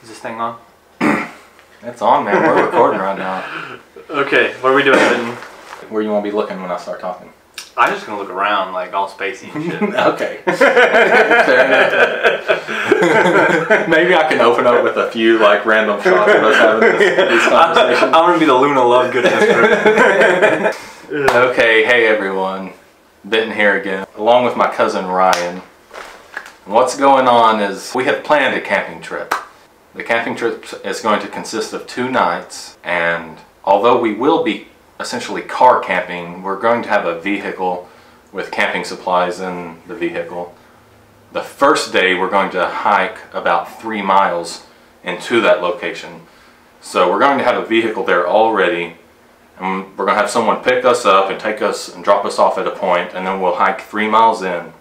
Is this thing on? It's on, man. We're recording right now. Okay, what are we doing, Eton? Where you want to be looking when I start talking? I'm just gonna look around, like all spacey and shit. Okay. Fair enough. Maybe I can open up with a few like random shots of us having these conversations. I'm gonna be the Luna Lovegood in this group. Okay, hey everyone. Benton here again, along with my cousin Ryan. What's going on is we have planned a camping trip. The camping trip is going to consist of 2 nights, and although we will be essentially car camping, we're going to have a vehicle with camping supplies in the vehicle. The first day we're going to hike about 3 miles into that location. So we're going to have a vehicle there already, and we're going to have someone pick us up and take us and drop us off at a point, and then we'll hike 3 miles in.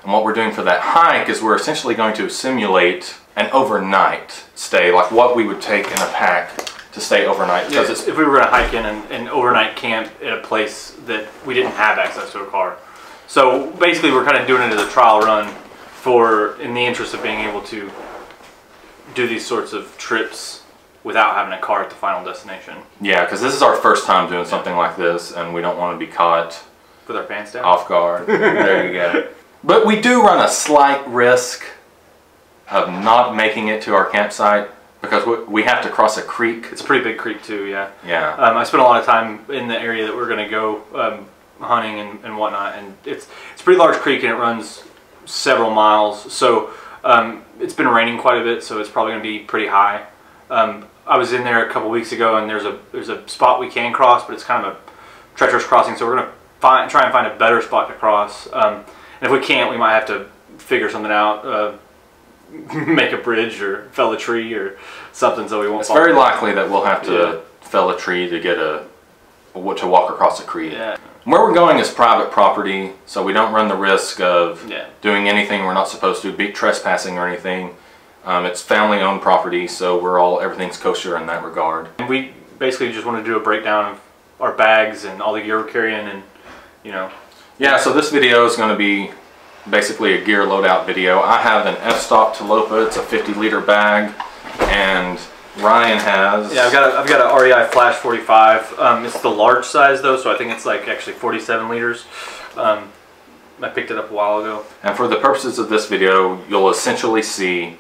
And what we're doing for that hike is we're essentially going to simulate an overnight stay, like what we would take in a pack to stay overnight. Yeah, if we were going to hike in an overnight camp at a place that we didn't have access to a car. So basically we're kind of doing it as a trial run in the interest of being able to do these sorts of trips without having a car at the final destination. Yeah, because this is our first time doing something like this, and we don't want to be caught with our pants down, off guard. There you go. But we do run a slight risk of not making it to our campsite because we have to cross a creek. It's a pretty big creek too, yeah. Yeah. I spent a lot of time in the area that we're going to go hunting and whatnot, and it's a pretty large creek and it runs several miles. So it's been raining quite a bit, so it's probably going to be pretty high. I was in there a couple weeks ago, and there's a spot we can cross, but it's kind of a treacherous crossing, so we're going to try and find a better spot to cross. And if we can't, we might have to figure something out. Make a bridge or fell a tree or something so we won't. It's very likely that we'll have to fell a tree to get to walk across a creek. Yeah. Where we're going is private property, so we don't run the risk of doing anything we're not supposed to, be trespassing or anything. It's family-owned property, so everything's kosher in that regard. And we basically just want to do a breakdown of our bags and all the gear we're carrying, and Yeah, so this video is going to be basically a gear loadout video. I have an f-stop Tilopa. It's a 50-liter bag, and Ryan has. Yeah, I've got an REI Flash 45. It's the large size though, so I think it's like actually 47 liters. I picked it up a while ago. And for the purposes of this video, you'll essentially see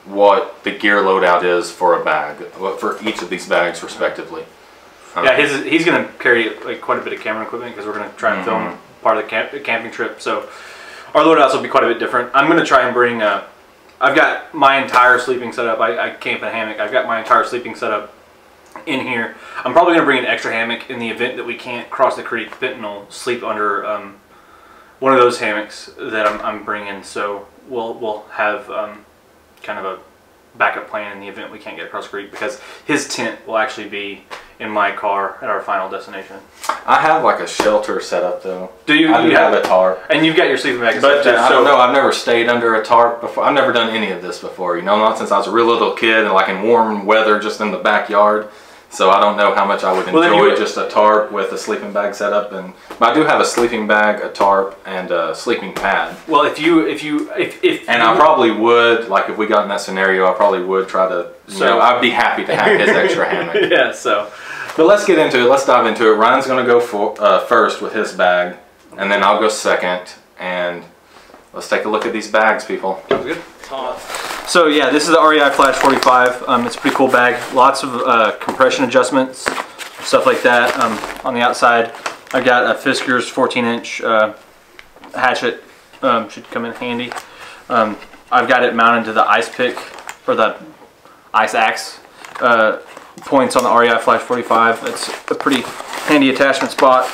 what the gear loadout is for a bag, for each of these bags respectively. Yeah, he's going to carry like quite a bit of camera equipment because we're going to try and film part of the camping trip. So our loadouts will be quite a bit different. I'm going to try and bring, I've got my entire sleeping setup. I camp in a hammock. I've got my entire sleeping setup in here. I'm probably going to bring an extra hammock in the event that we can't cross the creek. Benton will sleep under one of those hammocks that I'm bringing. So we'll have kind of a backup plan in the event we can't get across the creek, because his tent will actually be in my car at our final destination. I have like a shelter set up though. Do you? I do have a tarp. And you've got your sleeping bag. But I don't know, I've never stayed under a tarp before. I've never done any of this before, you know, not since I was a real little kid and like in warm weather just in the backyard. So I don't know how much I would enjoy just a tarp with a sleeping bag set up. But I do have a sleeping bag, a tarp, and a sleeping pad. Well, and I probably would, like if we got in that scenario, I probably would try to, you know, I'd be happy to have his extra hammock. Yeah, so. But let's get into it. Let's dive into it. Ryan's going to go first with his bag, and then I'll go second. And let's take a look at these bags, people. Sounds good. So yeah, this is the REI Flash 45. It's a pretty cool bag. Lots of compression adjustments, stuff like that. On the outside, I've got a Fiskars 14-inch hatchet. Should come in handy. I've got it mounted to the ice pick, or the ice axe points on the REI Flash 45. It's a pretty handy attachment spot.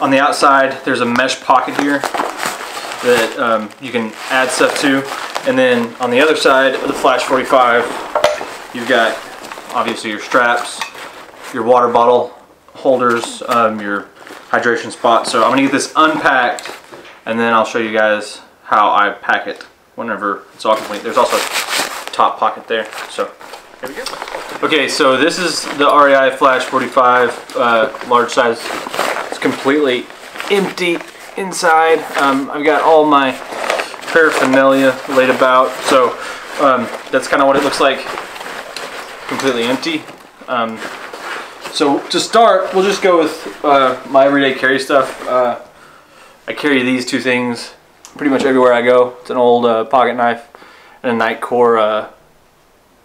On the outside, there's a mesh pocket here that you can add stuff to. And then on the other side of the Flash 45, you've got obviously your straps, your water bottle holders, your hydration spot. So I'm gonna get this unpacked, and then I'll show you guys how I pack it whenever it's all complete. There's also a top pocket there. So here we go. Okay, so this is the REI Flash 45 large size. It's completely empty inside. I've got all my paraphernalia laid about. So that's kind of what it looks like, completely empty. So to start, we'll just go with my everyday carry stuff. I carry these two things pretty much everywhere I go. It's an old pocket knife and a Nightcore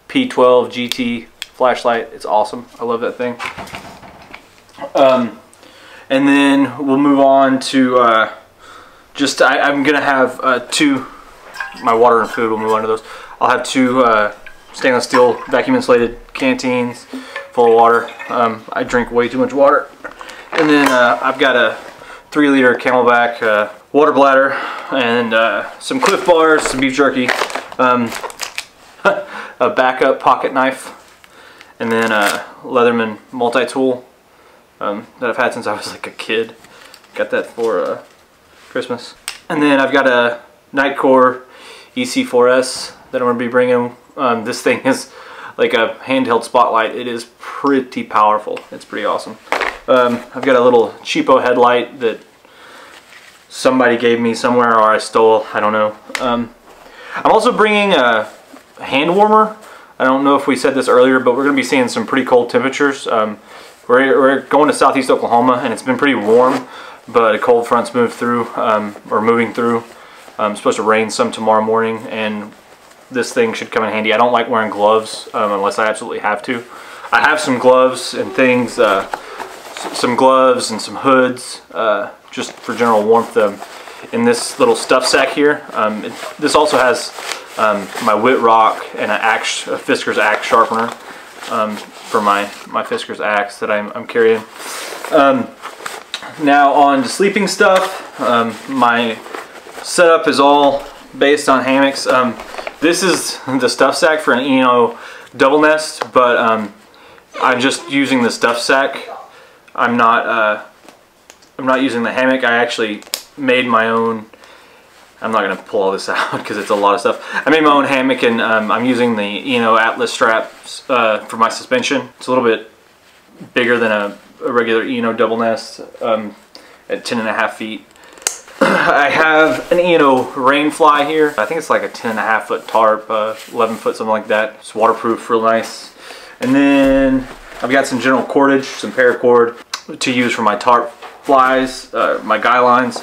P12 GT flashlight. It's awesome. I love that thing. And then we'll move on to I'm gonna have two, my water and food, we'll move on to those. I'll have two stainless steel vacuum insulated canteens full of water. I drink way too much water. And then I've got a 3-liter Camelback water bladder and some Cliff Bars, some beef jerky, a backup pocket knife, and then a Leatherman multi-tool that I've had since I was like a kid. Got that for Christmas. And then I've got a Nightcore EC4S that I'm going to be bringing. This thing is like a handheld spotlight. It is pretty powerful. It's pretty awesome. I've got a little cheapo headlight that somebody gave me somewhere, or I stole, I don't know. I'm also bringing a hand warmer. I don't know if we said this earlier, but we're going to be seeing some pretty cold temperatures. We're going to southeast Oklahoma, and it's been pretty warm, but a cold front's moved through, or moving through. It's supposed to rain some tomorrow morning, and this thing should come in handy. I don't like wearing gloves unless I absolutely have to. I have some gloves and things, some gloves and some hoods, just for general warmth, in this little stuff sack here. This also has my Wit Rock and a Fiskars axe sharpener for my Fiskars axe that I'm carrying. Now on to sleeping stuff. My setup is all based on hammocks. This is the stuff sack for an Eno double nest, but I'm just using the stuff sack. I'm not using the hammock. I actually made my own. I'm not going to pull all this out because it's a lot of stuff. I made my own hammock, and I'm using the Eno Atlas straps for my suspension. It's a little bit bigger than a regular Eno double nest at 10.5 feet. I have an Eno Rainfly here. I think it's like a 10.5 foot tarp, 11 foot, something like that. It's waterproof, real nice. And then I've got some general cordage, some paracord to use for my tarp flies, my guy lines.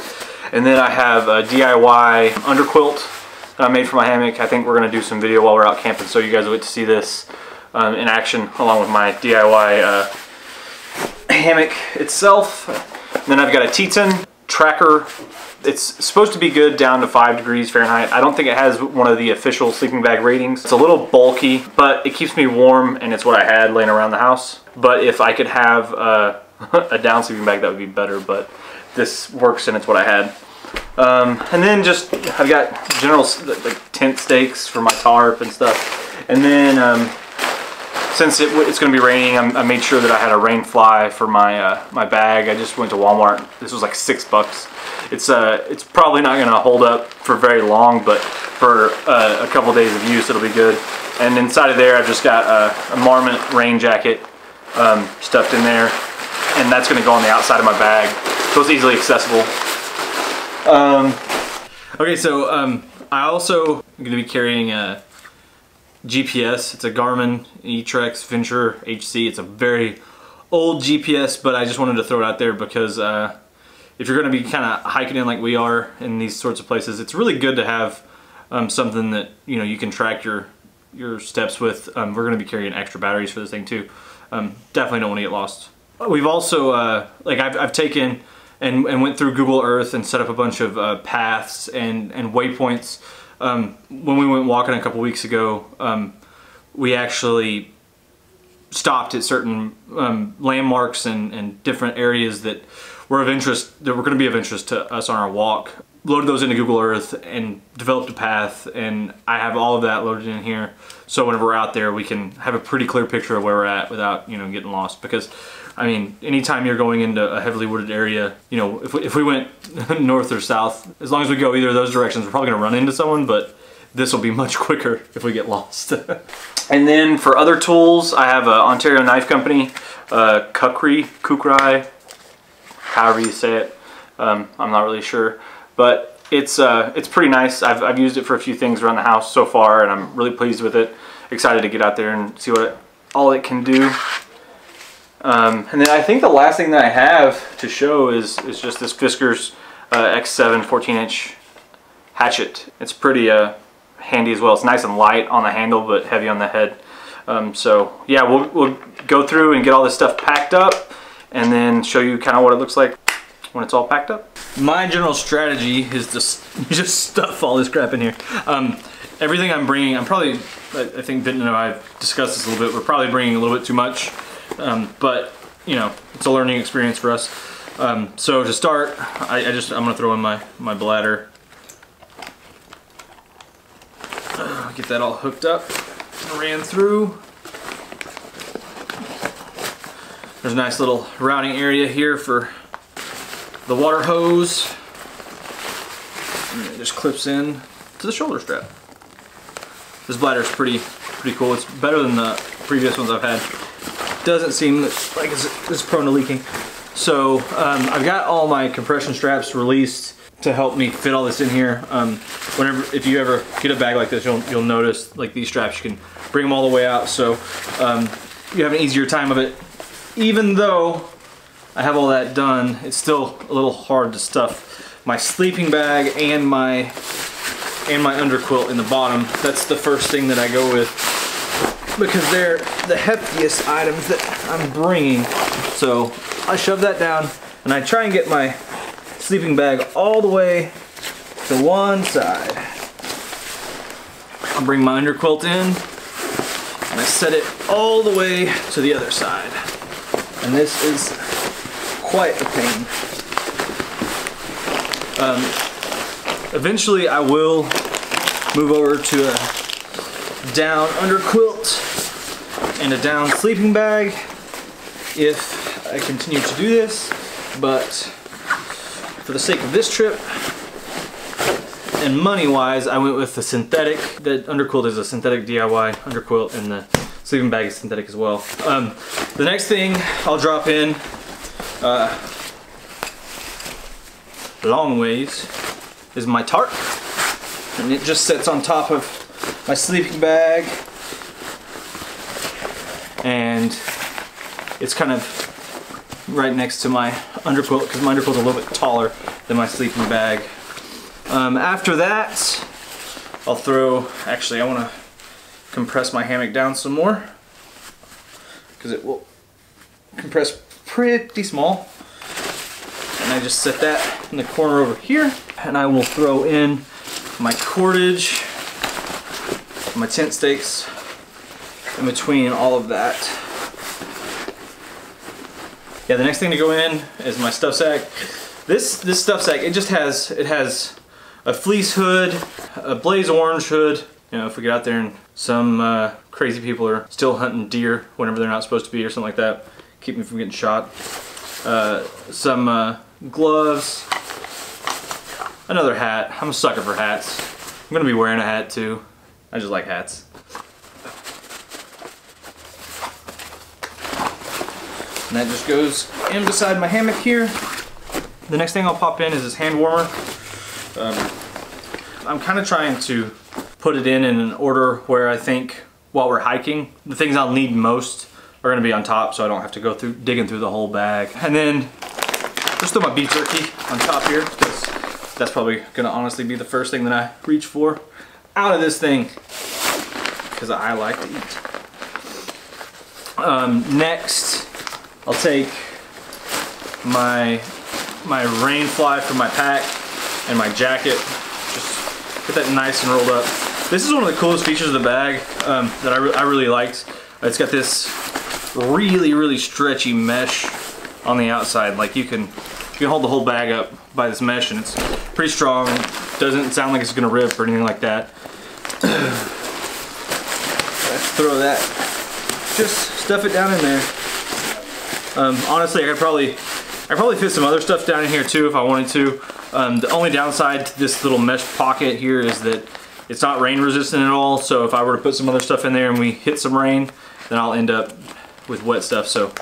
And then I have a DIY underquilt that I made for my hammock. I think we're going to do some video while we're out camping, so you guys will get to see this in action along with my DIY hammock itself. And then I've got a Eton Trekker. It's supposed to be good down to 5 degrees Fahrenheit. I don't think it has one of the official sleeping bag ratings. It's a little bulky, but it keeps me warm, and it's what I had laying around the house. But if I could have a down sleeping bag, that would be better, but this works and it's what I had. And then just, I've got general like tent stakes for my tarp and stuff. And then since it's going to be raining, I made sure that I had a rain fly for my my bag. I just went to Walmart. This was like $6. It's probably not going to hold up for very long, but for a couple days of use, it'll be good. And inside of there, I've just got a Marmot rain jacket stuffed in there, and that's going to go on the outside of my bag, so it's easily accessible. Okay, so I also am going to be carrying a GPS. It's a Garmin eTrex Venture HC. It's a very old GPS, but I just wanted to throw it out there because if you're going to be kind of hiking in like we are in these sorts of places, it's really good to have something that you can track your steps with. We're going to be carrying extra batteries for this thing too. Definitely don't want to get lost. We've also like I've taken and went through Google Earth and set up a bunch of paths and waypoints. When we went walking a couple weeks ago, we actually stopped at certain landmarks and different areas that were of interest, that were going to be of interest to us on our walk. Loaded those into Google Earth and developed a path, and I have all of that loaded in here, so whenever we're out there we can have a pretty clear picture of where we're at without getting lost. Because I mean, anytime you're going into a heavily wooded area, if we went north or south, as long as we go either of those directions, we're probably going to run into someone, but this will be much quicker if we get lost. And then for other tools, I have an Ontario Knife Company, Kukri, however you say it. I'm not really sure. But It's pretty nice. I've used it for a few things around the house so far, and I'm really pleased with it. Excited to get out there and see all it can do. And then I think the last thing that I have to show is just this Fiskars X7 14-inch hatchet. It's pretty handy as well. It's nice and light on the handle, but heavy on the head. So yeah, we'll go through and get all this stuff packed up, and then show you kind of what it looks like when it's all packed up. My general strategy is to just stuff all this crap in here. Everything I'm bringing, I think Vinton and I have discussed this a little bit. We're probably bringing a little bit too much, but you know, it's a learning experience for us. So to start, I'm gonna throw in my bladder. Get that all hooked up, ran through. There's a nice little routing area here for the water hose. And it just clips in to the shoulder strap. This bladder is pretty cool. It's better than the previous ones I've had. Doesn't seem like it's prone to leaking. So I've got all my compression straps released to help me fit all this in here. If you ever get a bag like this, you'll notice like these straps, you can bring them all the way out, so you have an easier time of it. Even though I have all that done, it's still a little hard to stuff my sleeping bag and my underquilt in the bottom. That's the first thing that I go with, because they're the heftiest items that I'm bringing. So I shove that down and I try and get my sleeping bag all the way to one side. I'll bring my underquilt in and I set it all the way to the other side. And this is quite a pain. Eventually I will move over to a down underquilt and a down sleeping bag if I continue to do this, but for the sake of this trip and money wise, I went with the synthetic. The underquilt is a synthetic DIY underquilt, and the sleeping bag is synthetic as well. The next thing I'll drop in long ways is my tarp, and it just sits on top of my sleeping bag, and it's kind of right next to my underquilt because my underquilt is a little bit taller than my sleeping bag. After that, I'll I want to compress my hammock down some more because it will compress pretty small. And I just set that in the corner over here, and I will throw in my cordage, my tent stakes in between all of that. Yeah, the next thing to go in is my stuff sack. This stuff sack, it has a fleece hood, a blaze orange hood. You know, if we get out there and some crazy people are still hunting deer whenever they're not supposed to be or something like that, keep me from getting shot. Some gloves, another hat. I'm a sucker for hats. I'm gonna be wearing a hat too. I just like hats. And that just goes in beside my hammock here. The next thing I'll pop in is this hand warmer. I'm kind of trying to put it in an order where I think while we're hiking, the things I'll need most are going to be on top, so I don't have to go through digging through the whole bag. And then just throw my beef jerky on top here, because that's probably going to honestly be the first thing that I reach for out of this thing, because I like to eat. Next, I'll take my rain fly from my pack and my jacket. Just get that nice and rolled up. This is one of the coolest features of the bag that I really liked. It's got this really stretchy mesh on the outside. Like you can hold the whole bag up by this mesh, and it's pretty strong. Doesn't sound like it's gonna rip or anything like that. Let's throw that. Just stuff it down in there. Honestly, I could probably fit some other stuff down in here too if I wanted to. The only downside to this little mesh pocket here is that it's not rain resistant at all, so if I were to put some other stuff in there and we hit some rain, then I'll end up with wet stuff. So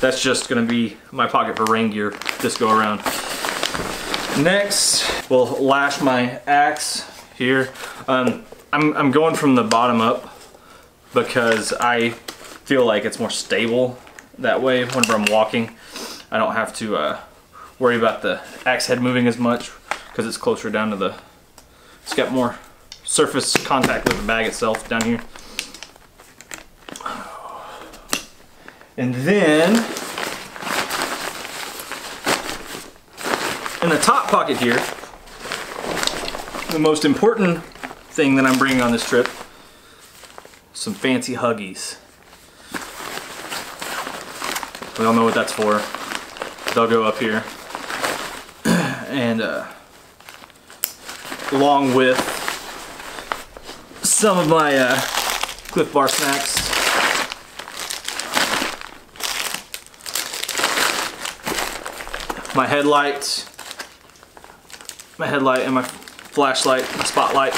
that's just gonna be my pocket for rain gear this go around. Next, we'll lash my axe here. I'm going from the bottom up because I feel like it's more stable that way. Whenever I'm walking, I don't have to worry about the axe head moving as much because it's closer down to the, it's got more surface contact with the bag itself down here. And then in the top pocket here, the most important thing that I'm bringing on this trip, some fancy Huggies. We all know what that's for. They'll go up here. And along with some of my Cliff Bar snacks. My headlight and my flashlight, my spotlight.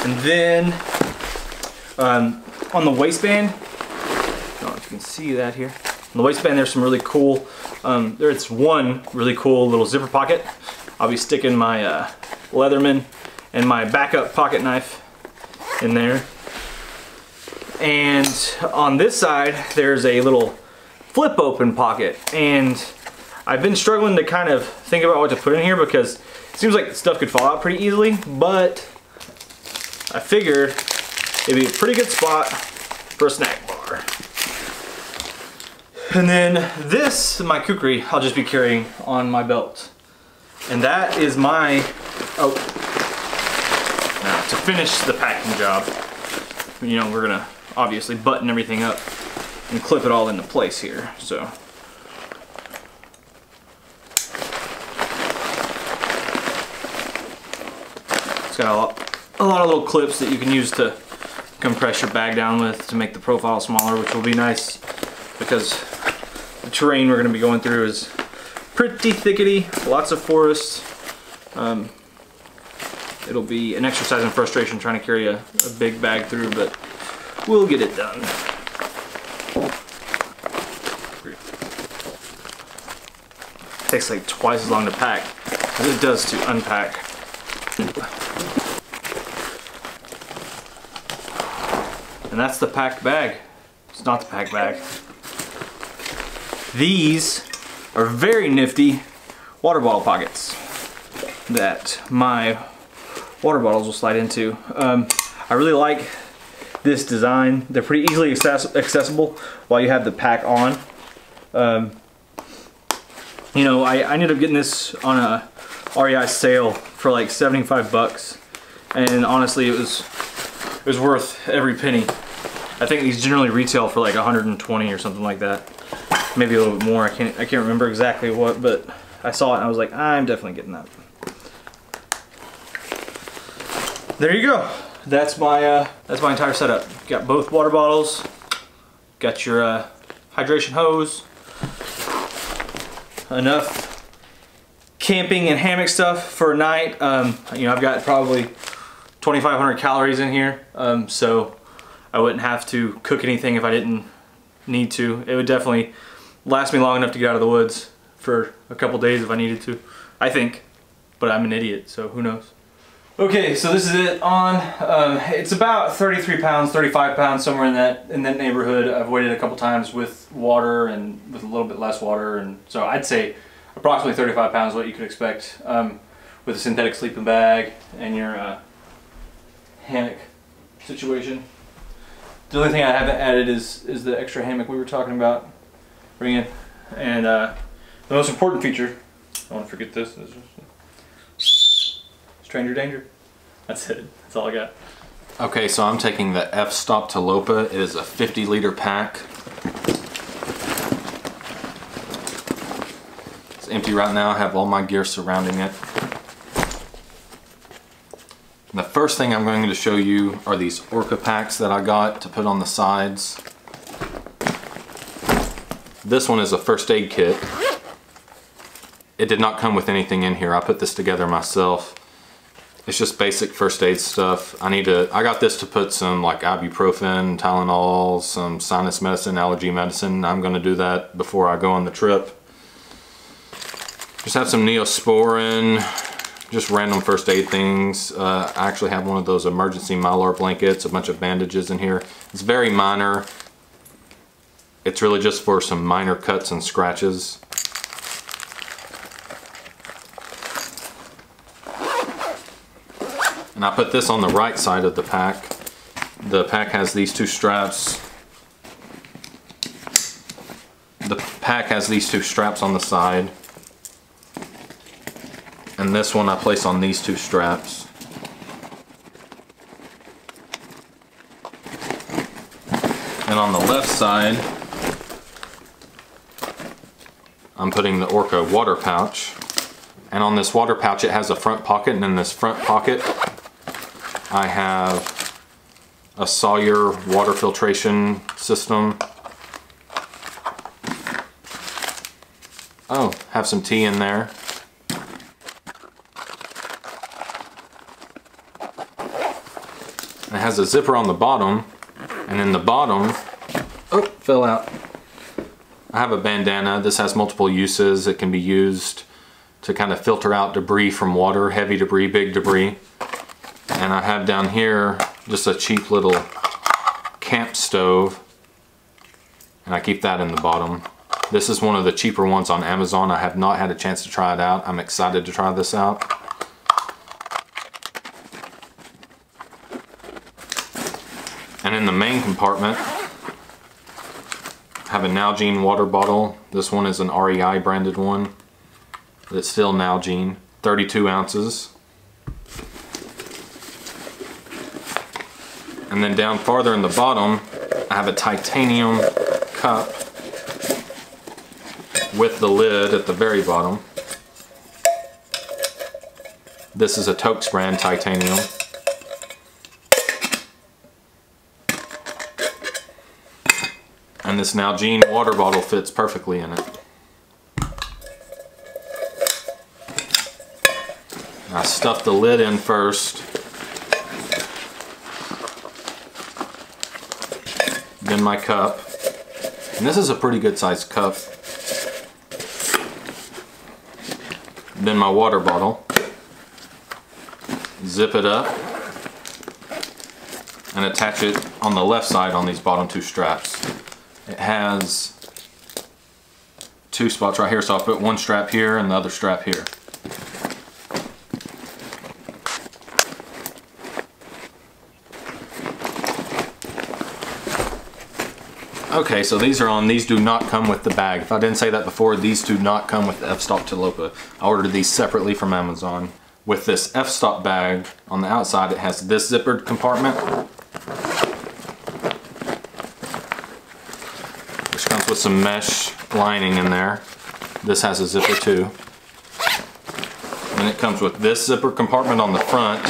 And then on the waistband, I don't know if you can see that here. On the waistband there's some really cool, there's one really cool little zipper pocket. I'll be sticking my Leatherman and my backup pocket knife in there. And on this side there's a little flip open pocket, and I've been struggling to kind of think about what to put in here because it seems like stuff could fall out pretty easily, but I figured it'd be a pretty good spot for a snack bar. And then this, my kukri, I'll just be carrying on my belt. And that is my, now to finish the packing job, you know, we're gonna obviously button everything up and clip it all into place here, so. It's got a lot of little clips that you can use to compress your bag down with to make the profile smaller, which will be nice because the terrain we're going to be going through is pretty thickety, lots of forest. It'll be an exercise in frustration trying to carry a big bag through, but we'll get it done. It takes like twice as long to pack as it does to unpack. And that's the packed bag. It's not the packed bag. These are very nifty water bottle pockets that my water bottles will slide into. I really like this design. They're pretty easily accessible while you have the pack on. You know, I ended up getting this on a REI sale for like 75 bucks, and honestly it was worth every penny. I think these generally retail for like 120 or something like that. Maybe a little bit more. I can't remember exactly what, but I saw it and I was like, I'm definitely getting that. There you go. That's my entire setup. Got both water bottles. Got your hydration hose. Enough camping and hammock stuff for a night. You know, I've got probably 2,500 calories in here, so I wouldn't have to cook anything if I didn't need to. It would definitely last me long enough to get out of the woods for a couple days if I needed to, I think, but I'm an idiot, so who knows. Okay, so this is it on. It's about 33 pounds, 35 pounds, somewhere in that neighborhood. I've weighed it a couple times with water and with a little bit less water, and so I'd say approximately 35 pounds, what you could expect with a synthetic sleeping bag and your hammock situation. The only thing I haven't added is the extra hammock we were talking about bringing, and the most important feature, I don't want to forget this, is stranger danger. That's it. That's all I got. Okay, so I'm taking the F-Stop Tilopa. It is a 50-liter pack. It's empty right now. I have all my gear surrounding it. And the first thing I'm going to show you are these Orca Packs that I got to put on the sides. This one is a first aid kit. It did not come with anything in here. I put this together myself. It's just basic first aid stuff. I got this to put some like ibuprofen, Tylenol, some sinus medicine, allergy medicine. I'm gonna do that before I go on the trip. Just have some Neosporin, just random first aid things. I actually have one of those emergency Mylar blankets, a bunch of bandages in here. It's very minor. It's really just for some minor cuts and scratches. And I put this on the right side of the pack. The pack has these two straps. The pack has these two straps on the side. And this one I place on these two straps. And on the left side, I'm putting the Orca water pouch. And on this water pouch, it has a front pocket, and in this front pocket, I have a Sawyer water filtration system. Oh, have some tea in there. It has a zipper on the bottom, and in the bottom, oh, fell out. I have a bandana. This has multiple uses. It can be used to kind of filter out debris from water, heavy debris, big debris. And I have down here just a cheap little camp stove, and I keep that in the bottom. This is one of the cheaper ones on Amazon. I have not had a chance to try it out. I'm excited to try this out. And in the main compartment, I have a Nalgene water bottle. This one is an REI branded one, but it's still Nalgene, 32 ounces. And then down farther in the bottom, I have a titanium cup with the lid at the very bottom. This is a Toaks brand titanium. And this Nalgene water bottle fits perfectly in it. I stuff the lid in first. Then my cup. And this is a pretty good sized cup. Then my water bottle. Zip it up. And attach it on the left side on these bottom two straps. It has two spots right here, so I'll put one strap here and the other strap here. Okay, so these are on. These do not come with the bag. If I didn't say that before, these do not come with the f-stop Tilopa. I ordered these separately from Amazon. With this f-stop bag, on the outside it has this zippered compartment, which comes with some mesh lining in there. This has a zipper too. Then it comes with this zipper compartment on the front.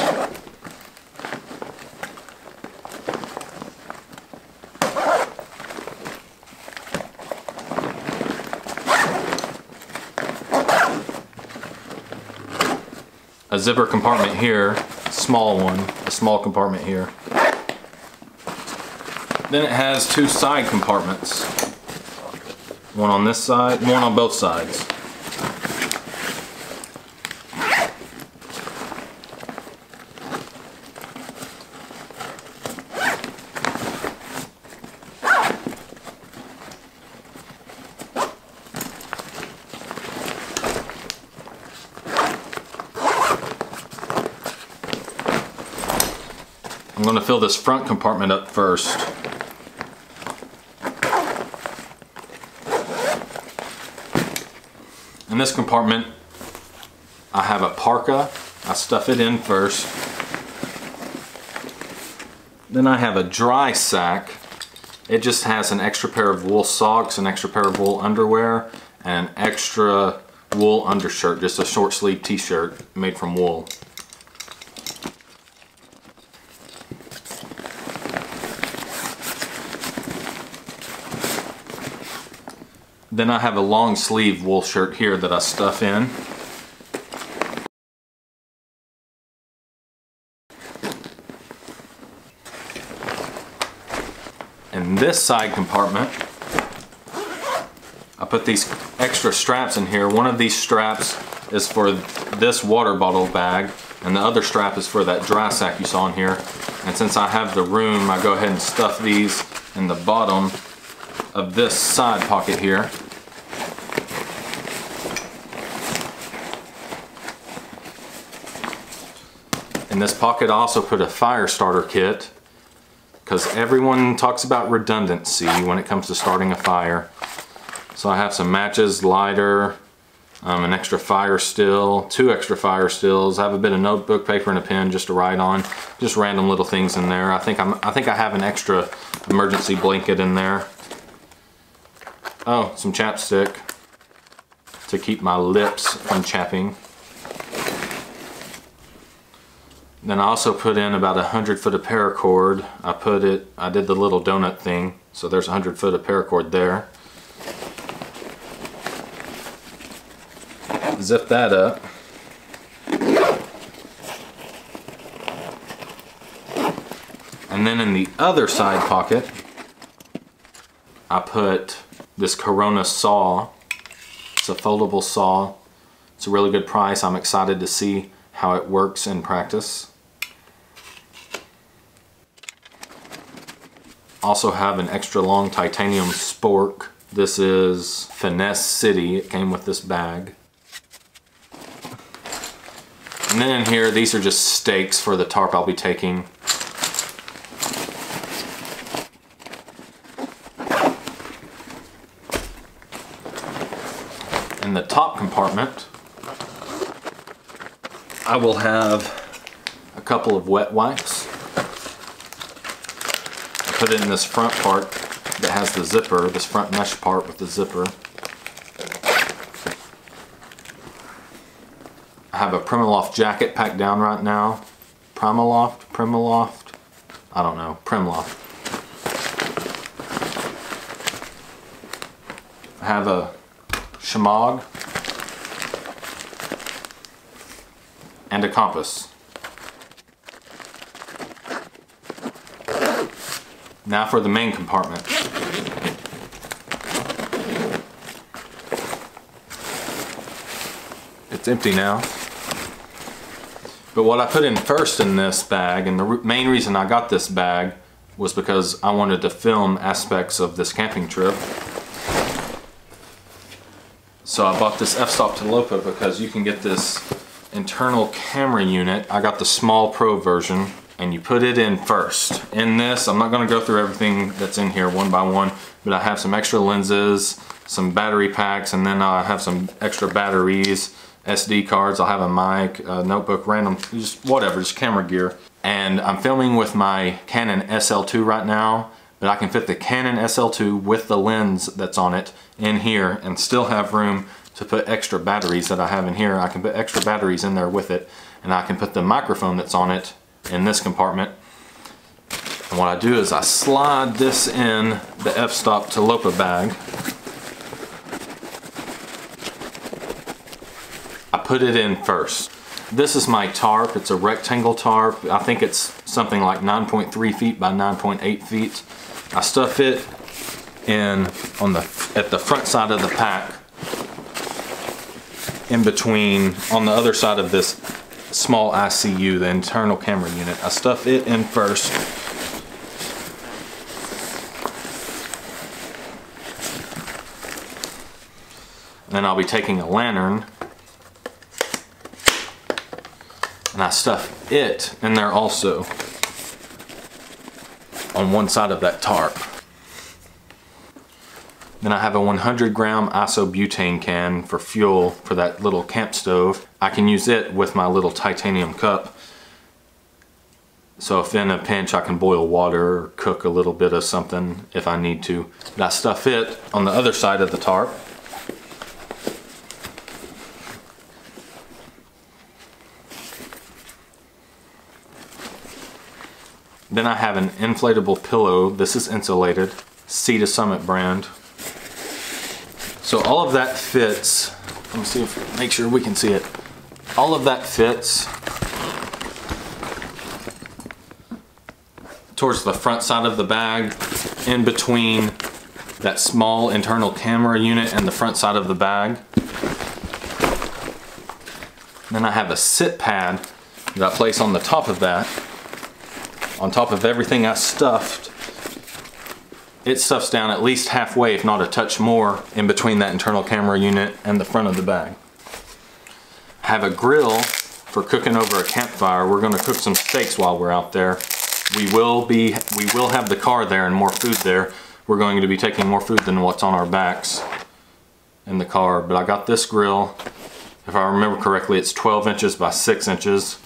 A zipper compartment here, small one, a small compartment here. Then it has two side compartments. One on this side, one on both sides. I'm going to fill this front compartment up first. In this compartment, I have a parka. I stuff it in first. Then I have a dry sack. It just has an extra pair of wool socks, an extra pair of wool underwear, and an extra wool undershirt, just a short sleeve t-shirt made from wool. Then I have a long sleeve wool shirt here that I stuff in. this side compartment, I put these extra straps in here. One of these straps is for this water bottle bag, and the other strap is for that dry sack you saw in here. And since I have the room, I go ahead and stuff these in the bottom of this side pocket here. In this pocket I also put a fire starter kit, because everyone talks about redundancy when it comes to starting a fire. So I have some matches, lighter, an extra fire still, 2 extra fire stills. I have a bit of notebook paper and a pen just to write on. Just random little things in there. I think I have an extra emergency blanket in there. Oh, some chapstick to keep my lips from chapping. Then I also put in about 100 foot of paracord. I did the little donut thing, so there's 100 foot of paracord there. Zip that up. And then in the other side pocket, I put this Corona saw. It's a foldable saw. It's a really good price. I'm excited to see how it works in practice. Also have an extra long titanium spork. This is Finesse City. It came with this bag. And then in here, these are just stakes for the tarp I'll be taking. In the top compartment, I will have a couple of wet wipes. I put it in this front part that has the zipper, this front mesh part with the zipper. I have a Primaloft jacket packed down right now. Primaloft, I don't know, Primloft. I have a shemagh and a compass. Now for the main compartment. It's empty now. But what I put in first in this bag, and the main reason I got this bag, was because I wanted to film aspects of this camping trip. So I bought this f-stop Tilopa because you can get this internal camera unit. I got the small pro version, and you put it in first. In this, I'm not going to go through everything that's in here one by one, but I have some extra lenses, some battery packs, and then I have some extra batteries, SD cards, I'll have a mic, a notebook, random, just whatever, just camera gear. And I'm filming with my Canon SL2 right now, but I can fit the Canon SL2 with the lens that's on it in here and still have room to put extra batteries that I have in here. I can put extra batteries in there with it, and I can put the microphone that's on it in this compartment. And what I do is I slide this in the f-stop Tilopa bag. I put it in first. This is my tarp. It's a rectangle tarp. I think it's something like 9.3 feet by 9.8 feet. I stuff it in at the front side of the pack, in between, on the other side of this small ICU, the internal camera unit. I stuff it in first. And then I'll be taking a lantern, and I stuff it in there also on one side of that tarp. Then I have a 100-gram isobutane can for fuel for that little camp stove. I can use it with my little titanium cup. So if in a pinch I can boil water or cook a little bit of something if I need to. But I stuff it on the other side of the tarp. Then I have an inflatable pillow. This is insulated, Sea to Summit brand. So all of that fits. Let me see if, make sure we can see it. All of that fits towards the front side of the bag, in between that small internal camera unit and the front side of the bag. Then I have a sit pad that I place on the top of that, on top of everything I stuffed. It stuffs down at least halfway, if not a touch more, in between that internal camera unit and the front of the bag. I have a grill for cooking over a campfire. We're going to cook some steaks while we're out there. We will have the car there and more food there. We're going to be taking more food than what's on our backs in the car, but I got this grill. If I remember correctly, it's 12 inches by 6 inches.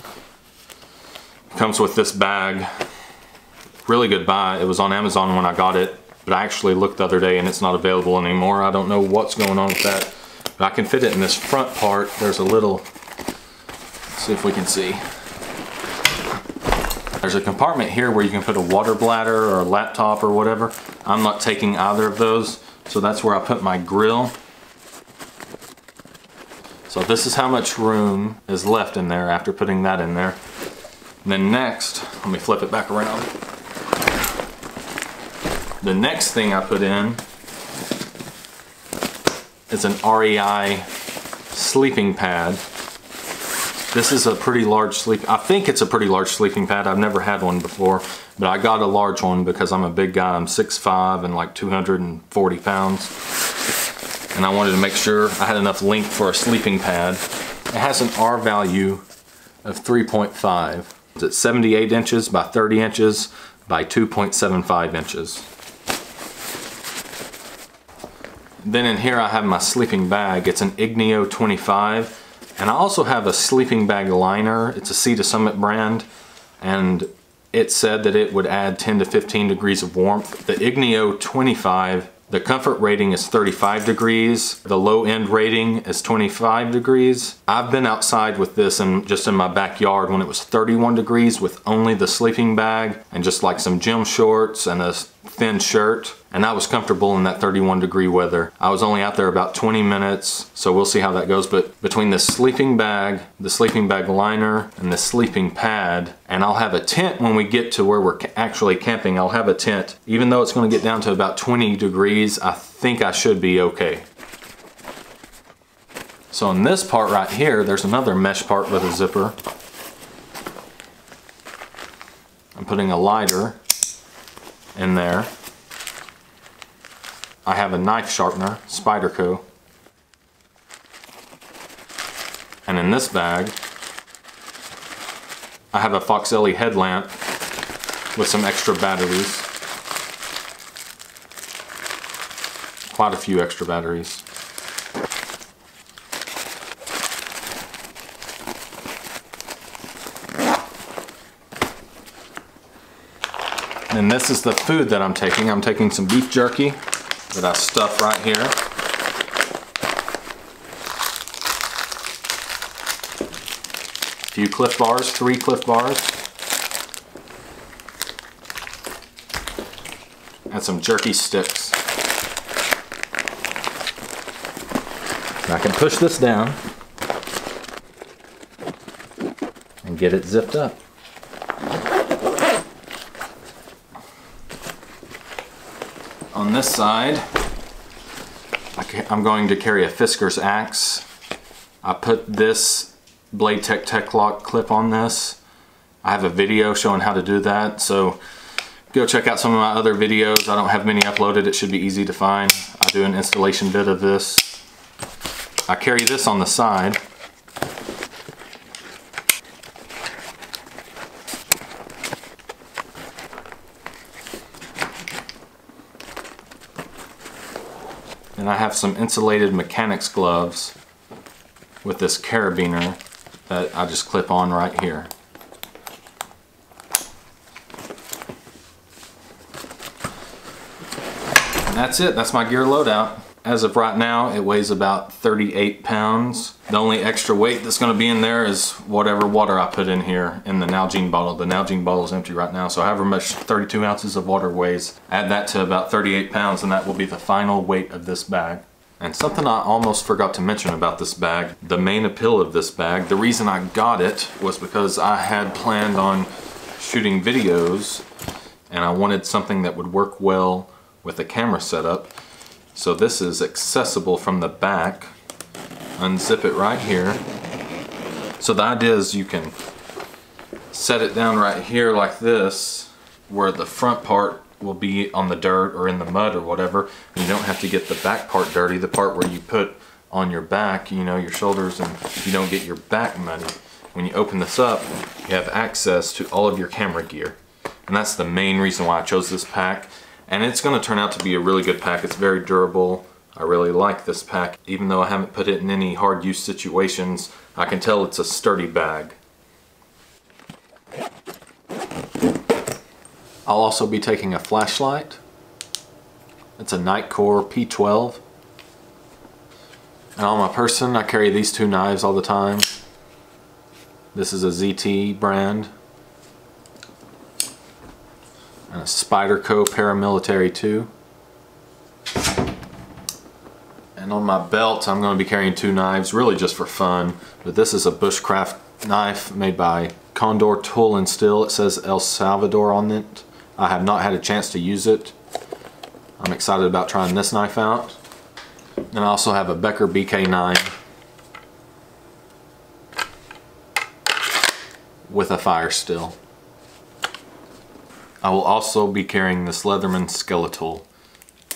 Comes with this bag. Really good buy. It was on Amazon when I got it, but I actually looked the other day and it's not available anymore. I don't know what's going on with that, but I can fit it in this front part. There's a little, let's see if we can see. There's a compartment here where you can put a water bladder or a laptop or whatever. I'm not taking either of those, so that's where I put my grill. So this is how much room is left in there after putting that in there. And then next, let me flip it back around. The next thing I put in is an REI sleeping pad. This is a pretty large I think it's a pretty large sleeping pad. I've never had one before, but I got a large one because I'm a big guy. I'm 6'5" and like 240 pounds. And I wanted to make sure I had enough length for a sleeping pad. It has an R value of 3.5. It's 78 inches by 30 inches by 2.75 inches. Then in here I have my sleeping bag. It's an Igneo 25. And I also have a sleeping bag liner. It's a Sea to Summit brand. And it said that it would add 10 to 15 degrees of warmth. The Igneo 25, the comfort rating is 35 degrees. The low end rating is 25 degrees. I've been outside with this and just in my backyard when it was 31 degrees with only the sleeping bag and just like some gym shorts and a thin shirt. And I was comfortable in that 31 degree weather. I was only out there about 20 minutes, so we'll see how that goes. But between the sleeping bag liner, and the sleeping pad, and I'll have a tent when we get to where we're actually camping. I'll have a tent. Even though it's going to get down to about 20 degrees, I think I should be okay. So in this part right here, there's another mesh part with a zipper. I'm putting a lighter in there. I have a knife sharpener, Spyderco. And in this bag, I have a Foxelli headlamp with some extra batteries. Quite a few extra batteries. And this is the food that I'm taking. I'm taking some beef jerky that I stuff right here. A few Cliff Bars, 3 Cliff Bars. And some jerky sticks. And I can push this down and get it zipped up. On this side, I'm going to carry a Fiskars axe. I put this Blade Tech Lock clip on this. I have a video showing how to do that, so go check out some of my other videos. I don't have many uploaded. It should be easy to find. I do an installation bit of this. I carry this on the side. And I have some insulated mechanics gloves with this carabiner that I just clip on right here. And that's it. That's my gear loadout. As of right now, it weighs about 38 pounds. The only extra weight that's going to be in there is whatever water I put in here in the Nalgene bottle. The Nalgene bottle is empty right now, so however much 32 ounces of water weighs, add that to about 38 pounds and that will be the final weight of this bag. And something I almost forgot to mention about this bag, the main appeal of this bag, the reason I got it was because I had planned on shooting videos and I wanted something that would work well with a camera setup. So this is accessible from the back. Unzip it right here. So the idea is you can set it down right here like this, where the front part will be on the dirt or in the mud or whatever. And you don't have to get the back part dirty, the part where you put on your back, you know, your shoulders, and you don't get your back muddy. When you open this up, you have access to all of your camera gear. And that's the main reason why I chose this pack. And it's going to turn out to be a really good pack. It's very durable. I really like this pack. Even though I haven't put it in any hard use situations, I can tell it's a sturdy bag. I'll also be taking a flashlight. It's a Nightcore P12. And on my person, I carry these two knives all the time. This is a ZT brand. And a Spyderco Paramilitary 2. And on my belt, I'm going to be carrying two knives, really just for fun. But this is a Bushcraft knife made by Condor Tool and Steel. It says El Salvador on it. I have not had a chance to use it. I'm excited about trying this knife out. And I also have a Becker BK9 with a fire still. I will also be carrying this Leatherman Skeletal.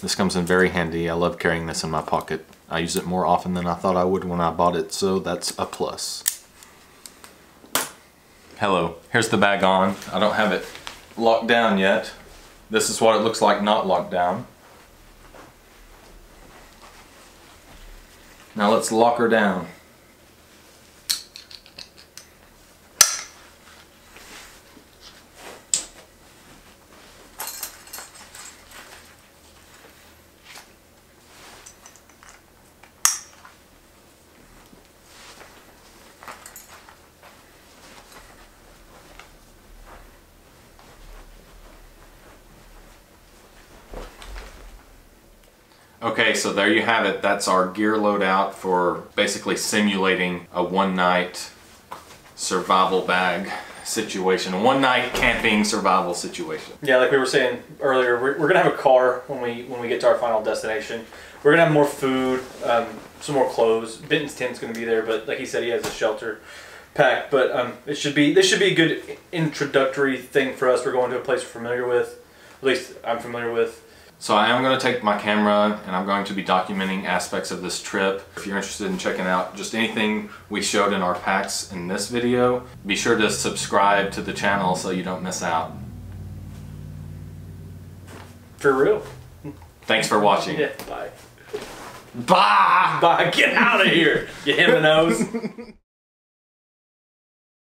This comes in very handy. I love carrying this in my pocket. I use it more often than I thought I would when I bought it, so that's a plus. Hello, here's the bag on. I don't have it locked down yet. This is what it looks like not locked down. Now let's lock her down. Okay, so there you have it. That's our gear loadout for basically simulating a one-night survival bag situation, a one-night camping survival situation. Yeah, like we were saying earlier, we're gonna have a car when we get to our final destination. We're gonna have more food, some more clothes. Benton's tent's gonna be there, but like he said, he has a shelter pack. But this should be a good introductory thing for us. We're going to a place we're familiar with. At least I'm familiar with. So I am going to take my camera and I'm going to be documenting aspects of this trip. If you're interested in checking out just anything we showed in our packs in this video, be sure to subscribe to the channel so you don't miss out. For real. Thanks for watching. Yeah, bye. Bye! Bye, get out of here, you him and nose.